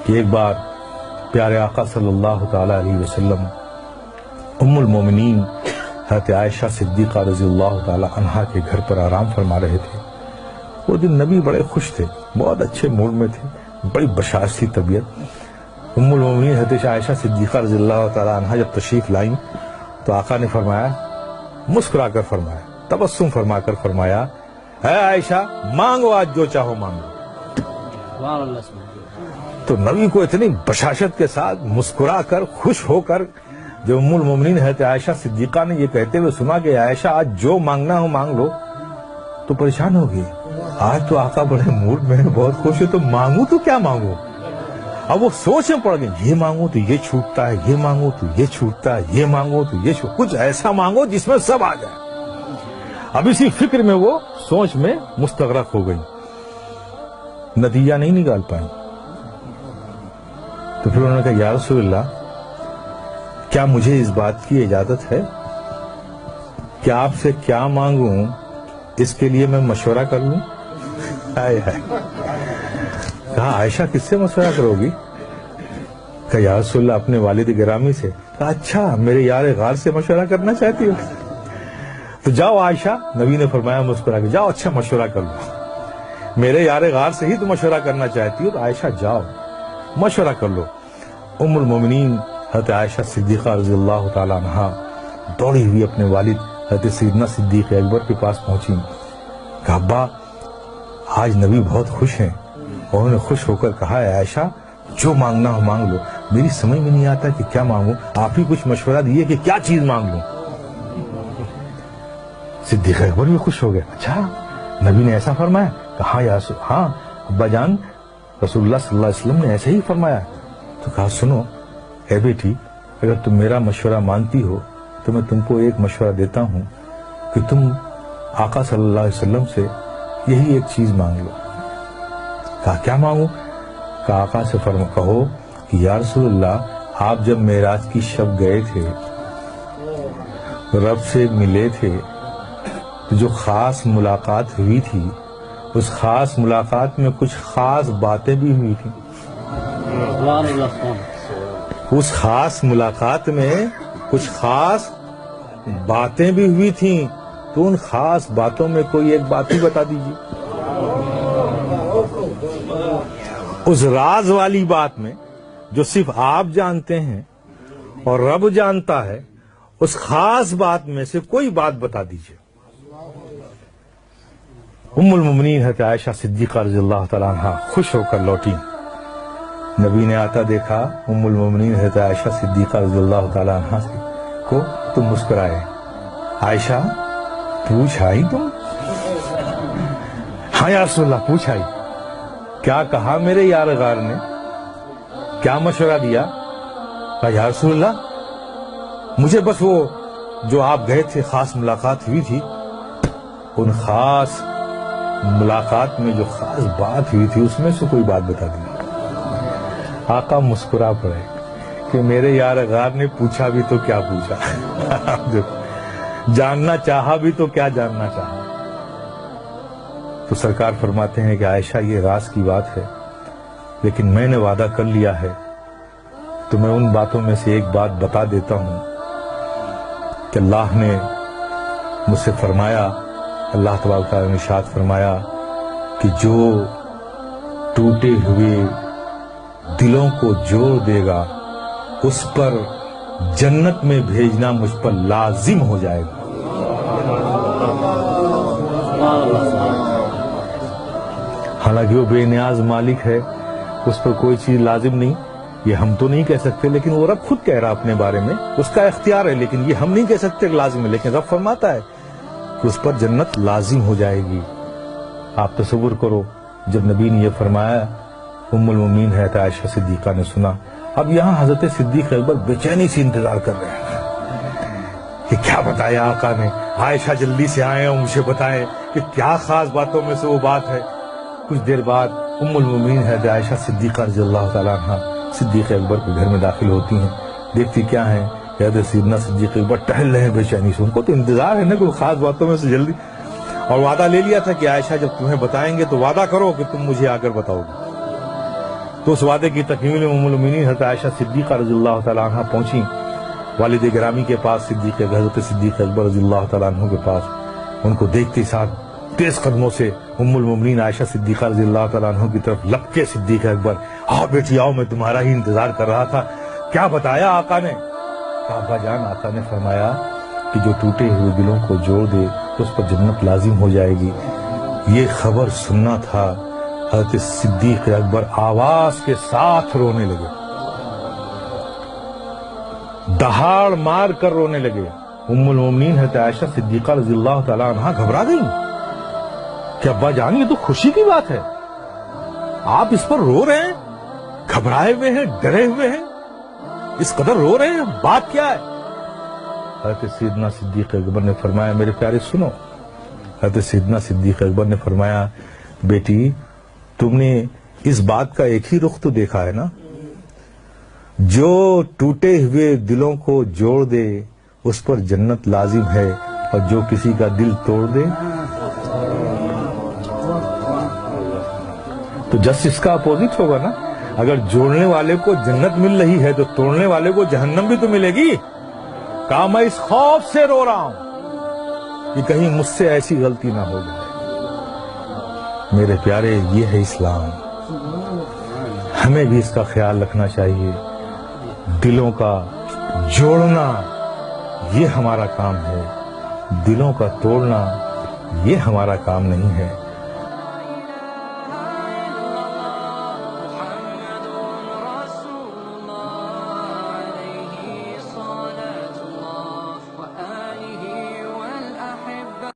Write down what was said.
کہ ایک بار پیارے آقا صلی اللہ تعالی علیہ وسلم ام المومنین حضرت عائشہ صدیقہ رضی اللہ تعالی عنہا کے گھر پر آرام فرما رہے تھے۔ وہ دن نبی بڑے خوش تھے، بہت اچھے موڈ میں تھے، بڑی بشاشتی طبیعت۔ ام المومنین حضرت عائشہ صدیقہ رضی اللہ تعالی عنہا جب تشریف لائیں تو آقا نے فرمایا، مسکرا کر فرمایا، تبسم فرما کر فرمایا، اے عائشہ مانگو آج جو چاہو مانگو۔ تو نبی کو اتنی بشاشت کے ساتھ مسکرا کر خوش ہو کر جب ام المومنین حضرت عائشہ صدیقہ نے یہ کہتے ہوئے سنا کہ عائشہ آج جو مانگنا ہو مانگ لو، تو پریشان ہو گئی۔ آج تو آقا بڑے موڈ میں بہت خوش ہے، تو مانگوں تو کیا مانگوں؟ اب وہ سوچ میں پڑ گئے، یہ مانگوں تو یہ چھوٹتا ہے، یہ مانگوں تو یہ چھوٹتا ہے، یہ مانگوں تو یہ کچھ ایسا مانگو جس میں سب آ جائے۔ اب اسی فکر میں وہ سوچ میں مستغرق ہو گئی، نتیجہ نہیں نکال پائیں۔ تو پھر انہوں نے کہا، یا رسول اللہ کیا مجھے اس بات کی اجازت ہے کہ آپ سے کیا مانگوں اس کے لیے میں مشورہ کر لوں؟ کہا عائشہ کس سے مشورہ کرو گی؟ کہا یا رسول اللہ اپنے والد گرامی سے۔ کہا اچھا میرے یار غار سے مشورہ کرنا چاہتی ہو؟ تو جاؤ عائشہ، نبی نے فرمایا مسکرا کے، جاؤ اچھا مشورہ کر لو، میرے یار غار سے ہی تو مشورہ کرنا چاہتی ہو تو عائشہ جاؤ مشورہ کر لو۔ ام المومنین حضرت عائشہ صدیقہ رضی اللہ تعالی عنہا دوڑی ہوئی اپنے والد حضرت سیدنا صدیق اکبر کے پاس پہنچی۔ کہا ابا آج نبی بہت خوش ہیں، اور انہوں نے خوش ہو کر کہا ہے عائشہ جو مانگنا ہو مانگ لو، میری سمجھ میں نہیں آتا کہ کیا مانگوں، آپ ہی کچھ مشورہ دیے کہ کیا چیز مانگ لوں۔ صدیق اکبر بھی خوش ہو گئے، اچھا نبی نے ایسا فرمایا؟ کہا ہاں ابا جان رسول اللہ صلی اللہ علیہ وسلم نے ایسے ہی فرمایا۔ تو کہا سنو اے بیٹی، اگر تم میرا مشورہ مانتی ہو تو میں تم کو ایک مشورہ دیتا ہوں کہ تم آقا صلی اللہ علیہ وسلم سے یہی ایک چیز مانگ لو۔ کہا کیا مانگوں؟ کہا آقا سے کہو کہ یا رسول اللہ آپ جب معراج کی شب گئے تھے، رب سے ملے تھے، تو جو خاص ملاقات ہوئی تھی اس خاص ملاقات میں کچھ خاص باتیں بھی ہوئی تھیں۔ اس خاص ملاقات میں کچھ خاص باتیں بھی ہوئی تھیں، تو ان خاص باتوں میں کوئی ایک بات ہی بتا دیجیے۔ اس راز والی بات میں جو صرف آپ جانتے ہیں اور رب جانتا ہے، اس خاص بات میں سے کوئی بات بتا دیجیے۔ ام المومنین حضرت عائشہ صدیقہ رضی اللہ تعالیٰ عنہ خوش ہو کر لوٹی۔ نبی نے آتا دیکھا ام المومنین حضرت عائشہ صدیقہ رضی اللہ تعالیٰ عنہ کو تو مسکرائے، عائشہ پوچھ آئی تم؟ ہاں یا رسول اللہ پوچھ آئی۔ کیا کہا میرے یار غار نے؟ کیا مشورہ دیا؟ کہا یا رسول اللہ مجھے بس وہ جو آپ گئے تھے خاص ملاقات ہوئی تھی، ان خاص ملاقات میں جو خاص بات ہوئی تھی اس میں سے کوئی بات بتا دی۔ آقا مسکرا پڑے کہ میرے یار غار نے پوچھا بھی تو کیا پوچھا، جاننا چاہا بھی تو کیا جاننا چاہا۔ تو سرکار فرماتے ہیں کہ عائشہ یہ راز کی بات ہے، لیکن میں نے وعدہ کر لیا ہے تو میں ان باتوں میں سے ایک بات بتا دیتا ہوں کہ اللہ نے مجھ سے فرمایا، اللہ تبارک تعالیٰ نے ارشاد فرمایا کہ جو ٹوٹے ہوئے دلوں کو جوڑ دے گا اس پر جنت میں بھیجنا مجھ پر لازم ہو جائے گا۔ حالانکہ وہ بے نیاز مالک ہے، اس پر کوئی چیز لازم نہیں، یہ ہم تو نہیں کہہ سکتے، لیکن وہ رب خود کہہ رہا اپنے بارے میں، اس کا اختیار ہے، لیکن یہ ہم نہیں کہہ سکتے کہ لازم ہے، لیکن رب فرماتا ہے کہ اس پر جنت لازم ہو جائے گی۔ آپ تصور کرو جب نبی نے یہ فرمایا، ام المومنین حضرت عائشہ صدیقہ نے سنا۔ اب یہاں حضرت صدیق اکبر بے چینی سے انتظار کر رہے ہیں کہ کیا بتایا آقا نے، عائشہ جلدی سے آئے اور مجھے بتائیں کہ کیا خاص باتوں میں سے وہ بات ہے۔ کچھ دیر بعد ام المومنین حضرت عائشہ صدیقہ رضی اللہ تعالیٰ عنہ صدیق اکبر کے گھر میں داخل ہوتی ہیں، دیکھتی کیا ہیں کہ حضرت سیدنا صدیق اکبر ٹہل رہے ہیں بے چینی سے، ان کو تو انتظار ہے نا کوئی خاص باتوں میں سے جلدی، اور وعدہ لے لیا تھا کہ عائشہ جب تمہیں بتائیں گے تو وعدہ کرو کہ تم مجھے آ کر بتاؤ گے۔ تو اس وعدے کی تکمیل ام المؤمنین حضرت عائشہ صدیقہ رضی اللہ تعالیٰ عنہ پہنچی والد گرامی کے پاس، حضرت صدیق اکبر رضی اللہ تعالیٰ عنہ کے پاس. ان کو دیکھتے ساتھ تیز قدموں سے ام المؤمنین عائشہ صدیقہ رضی اللہ تعالیٰ عنہ کی طرف لپکے صدیق اکبر. آؤ بیٹی آؤ، میں تمہارا ہی انتظار کر رہا تھا. کیا بتایا آقا نے؟ ابا جان، آقا نے فرمایا کہ جو ٹوٹے ہوئے دلوں کو جوڑ دے تو اس پر جنت لازم ہو جائے گی. یہ خبر سننا تھا. حضرت صدیق اکبر آواز کے ساتھ رونے لگے، دہاڑ مار کر رونے لگے. ام المؤمنین حضرت عائشہ صدیقہ رضی اللہ تعالیٰ عنہ گھبرا گئی کہ ابا جان، یہ تو خوشی کی بات ہے، آپ اس پر رو رہے ہیں، گھبرائے ہوئے ہیں، ڈرے ہوئے ہیں، اس قدر رو رہے ہیں، بات کیا ہے؟ حضرت سیدنا صدیق اکبر نے فرمایا، میرے پیارے سنو. حضرت سیدنا صدیق اکبر نے فرمایا، بیٹی تم نے اس بات کا ایک ہی رخ تو دیکھا ہے نا، جو ٹوٹے ہوئے دلوں کو جوڑ دے اس پر جنت لازم ہے، اور جو کسی کا دل توڑ دے تو جس اس کا اپوزٹ ہوگا نا. اگر جوڑنے والے کو جنت مل رہی ہے تو توڑنے والے کو جہنم بھی تو ملے گی. کہا میں اس خوف سے رو رہا ہوں کہ کہیں مجھ سے ایسی غلطی نہ ہو جائے. میرے پیارے، یہ ہے اسلام. ہمیں بھی اس کا خیال رکھنا چاہیے. دلوں کا جوڑنا یہ ہمارا کام ہے، دلوں کا توڑنا یہ ہمارا کام نہیں ہے.